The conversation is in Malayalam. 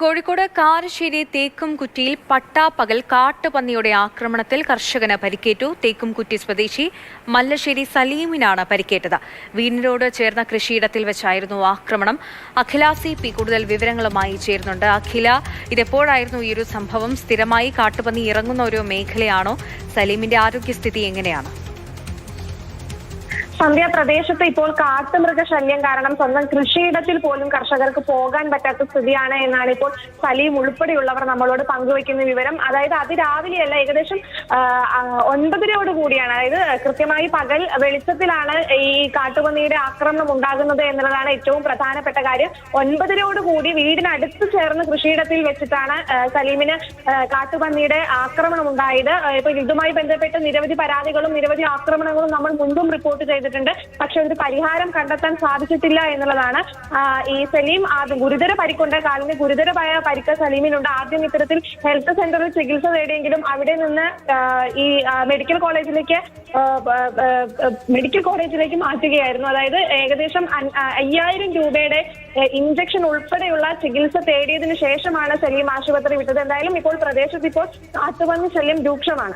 കോഴിക്കോട് കാരശ്ശേരി തേക്കുംകുറ്റിയിൽ പട്ടാപ്പകൽ കാട്ടുപന്നിയുടെ ആക്രമണത്തിൽ കർഷകന് പരിക്കേറ്റു. തേക്കുംകുറ്റി സ്വദേശി മല്ലശ്ശേരി സലീമിനാണ് പരിക്കേറ്റത്. വീടിനോട് ചേർന്ന കൃഷിയിടത്തിൽ വെച്ചായിരുന്നു ആക്രമണം. അഖില CP കൂടുതൽ വിവരങ്ങളുമായി ചേരുന്നുണ്ട്. അഖില, ഇതെപ്പോഴായിരുന്നു ഈ ഒരു സംഭവം? സ്ഥിരമായി കാട്ടുപന്നി ഇറങ്ങുന്ന ഒരു മേഖലയാണോ? സലീമിന്റെ ആരോഗ്യസ്ഥിതി എങ്ങനെയാണ്? സന്ധ്യ, പ്രദേശത്ത് ഇപ്പോൾ കാട്ടുമൃഗശല്യം കാരണം സ്വന്തം കൃഷിയിടത്തിൽ പോലും കർഷകർക്ക് പോകാൻ പറ്റാത്ത സ്ഥിതിയാണ് എന്നാണ് ഇപ്പോൾ സലീം ഉൾപ്പെടെയുള്ളവർ നമ്മളോട് പങ്കുവയ്ക്കുന്ന വിവരം. അതായത് അതിരാവിലെയല്ല, ഏകദേശം 9:30 കൂടിയാണ്. അതായത് കൃത്യമായി പകൽ വെളിച്ചത്തിലാണ് ഈ കാട്ടുപന്നിയുടെ ആക്രമണം ഉണ്ടാകുന്നത് എന്നുള്ളതാണ് ഏറ്റവും പ്രധാനപ്പെട്ട കാര്യം. 9:30 കൂടി വീടിനടുത്ത് ചേർന്ന് കൃഷിയിടത്തിൽ വെച്ചിട്ടാണ് സലീമിന് കാട്ടുപന്നിയുടെ ആക്രമണം ഉണ്ടായത്. ഇപ്പൊ ഇതുമായി ബന്ധപ്പെട്ട് നിരവധി പരാതികളും നിരവധി ആക്രമണങ്ങളും നമ്മൾ മുൻപും റിപ്പോർട്ട് ചെയ്തിട്ടുണ്ട്. പക്ഷെ ഒരു പരിഹാരം കണ്ടെത്താൻ സാധിച്ചിട്ടില്ല എന്നുള്ളതാണ്. ഈ സലീം ഗുരുതര പരിക്കുണ്ട്, കാലിന് ഗുരുതരമായ പരിക്ക് സലീമിനുണ്ട്. ആദ്യം ഇത്തരത്തിൽ ഹെൽത്ത് സെന്ററിൽ ചികിത്സ തേടിയെങ്കിലും അവിടെ നിന്ന് ഈ മെഡിക്കൽ കോളേജിലേക്ക് മാറ്റുകയായിരുന്നു. അതായത് ഏകദേശം 5000 രൂപയുടെ ഇഞ്ചക്ഷൻ ഉൾപ്പെടെയുള്ള ചികിത്സ തേടിയതിനു ശേഷമാണ് സലീം ആശുപത്രി വിട്ടത്. എന്തായാലും ഇപ്പോൾ പ്രദേശത്ത് കാട്ടുപന്നി ശല്യം രൂക്ഷമാണ്.